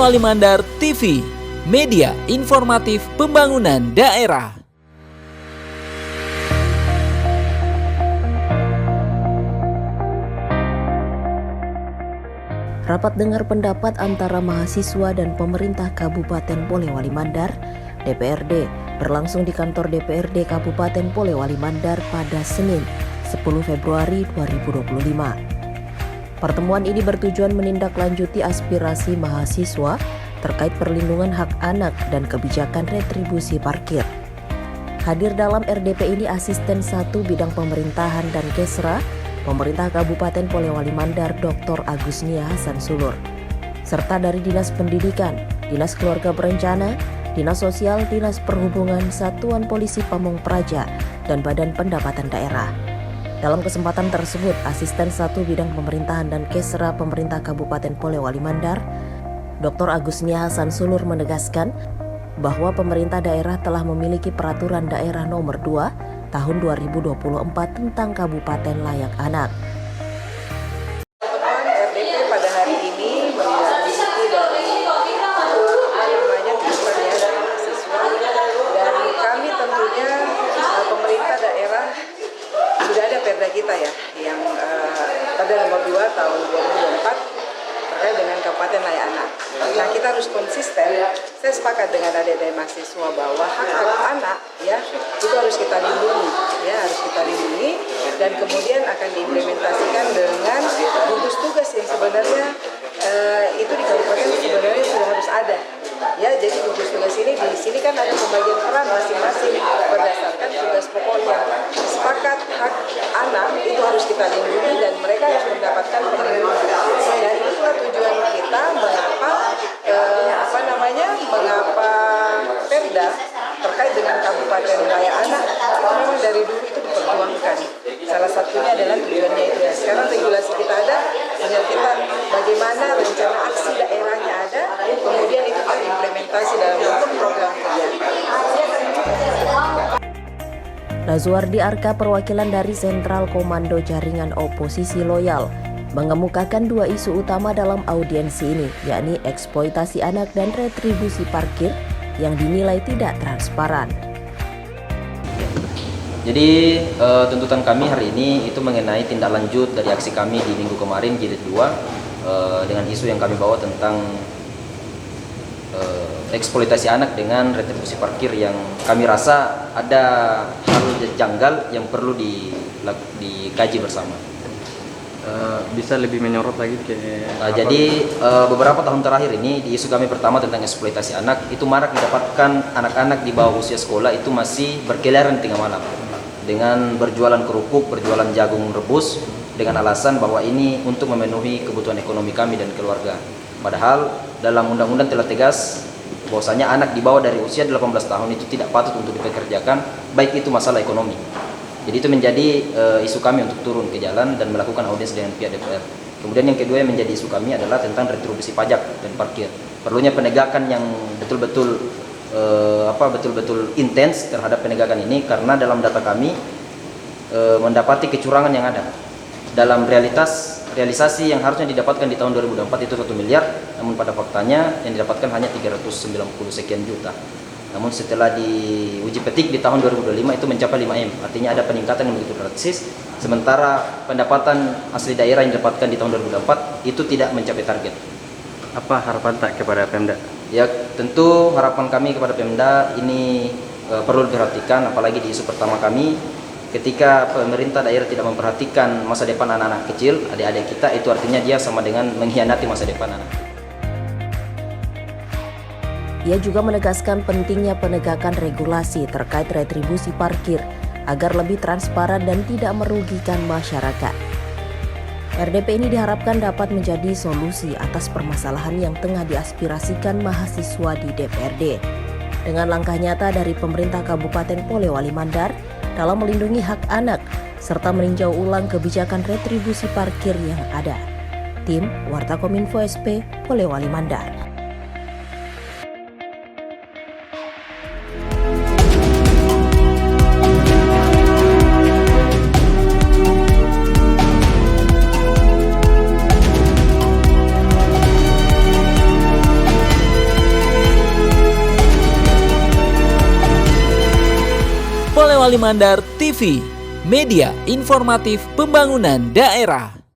Polewali Mandar TV, media informatif pembangunan daerah. Rapat dengar pendapat antara mahasiswa dan pemerintah Kabupaten Polewali Mandar, DPRD, berlangsung di kantor DPRD Kabupaten Polewali Mandar pada Senin, 10 Februari 2025. Pertemuan ini bertujuan menindaklanjuti aspirasi mahasiswa terkait perlindungan hak anak dan kebijakan retribusi parkir. Hadir dalam RDP ini Asisten 1 Bidang Pemerintahan dan Kesra, Pemerintah Kabupaten Polewali Mandar Dr. Agusnia Hasan Sulur, serta dari Dinas Pendidikan, Dinas Keluarga Berencana, Dinas Sosial, Dinas Perhubungan, Satuan Polisi Pamung Praja, dan Badan Pendapatan Daerah. Dalam kesempatan tersebut, Asisten 1 Bidang Pemerintahan dan Kesra Pemerintah Kabupaten Polewali Mandar, Dr. Agusnia Hasan Sulur menegaskan bahwa pemerintah daerah telah memiliki Peraturan Daerah Nomor 2 Tahun 2024 tentang Kabupaten Layak Anak. Pertemuan RDP pada hari ini mengikuti dari tuntutan ya dari mahasiswa, dan kami tentunya pemerintah daerah sudah ada perda kita ya yang Perda Nomor 2 Tahun 2024 terkait dengan Kabupaten Layak Anak. Nah, kita harus konsisten. Saya sepakat dengan adik-adik mahasiswa bahwa hak-hak anak ya itu harus kita lindungi, dan kemudian akan diimplementasikan dengan gugus tugas yang sebenarnya itu di kabupaten sebenarnya sudah harus ada. Ya, jadi gugus tugas ini di sini kan ada pembagian peran masing-masing berdasarkan tugas pokoknya. Sepakat hak anak itu harus kita lindungi dan mereka harus mendapatkan perlindungan. Dan itulah tujuan kita mengapa Perda terkait dengan Kabupaten Layak Anak itu memang dari dulu itu diperjuangkan. Salah satunya adalah tujuannya itu. Sekarang regulasi kita ada, tinggal kita bagaimana rencana aksi daerahnya ada, kemudian itu terimplementasi dalam bentuk program kerja. Lazuardi Arka, perwakilan dari Sentral Komando Jaringan Oposisi Loyal, mengemukakan dua isu utama dalam audiensi ini, yakni eksploitasi anak dan retribusi parkir yang dinilai tidak transparan. Jadi tuntutan kami hari ini itu mengenai tindak lanjut dari aksi kami di minggu kemarin jilid 2 dengan isu yang kami bawa tentang eksploitasi anak dengan retribusi parkir yang kami rasa ada hal janggal yang perlu dikaji bersama. Bisa lebih menyorot lagi ke jadi beberapa tahun terakhir ini di isu kami pertama tentang eksploitasi anak itu marak didapatkan anak-anak di bawah usia sekolah itu masih berkeliaran tengah malam dengan berjualan kerupuk, berjualan jagung rebus dengan alasan bahwa ini untuk memenuhi kebutuhan ekonomi kami dan keluarga. Padahal dalam undang-undang telah tegas bahwasanya anak di bawah dari usia 18 tahun itu tidak patut untuk dipekerjakan, baik itu masalah ekonomi. Jadi itu menjadi isu kami untuk turun ke jalan dan melakukan audiens dengan pihak DPR. Kemudian yang kedua yang menjadi isu kami adalah tentang retribusi pajak dan parkir. Perlunya penegakan yang betul-betul intens terhadap penegakan ini, karena dalam data kami mendapati kecurangan yang ada. Dalam realisasi yang harusnya didapatkan di tahun 2024 itu 1 miliar, namun pada faktanya yang didapatkan hanya 390 sekian juta. Namun setelah diuji petik di tahun 2025 itu mencapai 5M, artinya ada peningkatan yang begitu drastis. Sementara pendapatan asli daerah yang didapatkan di tahun 2024 itu tidak mencapai target. Apa harapan tak kepada Pemda? Ya, tentu harapan kami kepada Pemda ini perlu diperhatikan, apalagi di isu pertama kami. Ketika pemerintah daerah tidak memperhatikan masa depan anak-anak kecil, adik-adik kita, itu artinya dia sama dengan mengkhianati masa depan anak. Ia juga menegaskan pentingnya penegakan regulasi terkait retribusi parkir agar lebih transparan dan tidak merugikan masyarakat. RDP ini diharapkan dapat menjadi solusi atas permasalahan yang tengah diaspirasikan mahasiswa di DPRD. Dengan langkah nyata dari pemerintah Kabupaten Polewali Mandar dalam melindungi hak anak serta meninjau ulang kebijakan retribusi parkir yang ada. Tim Warta Kominfo SP Polewali Mandar. Polewali Mandar TV, media informatif pembangunan daerah.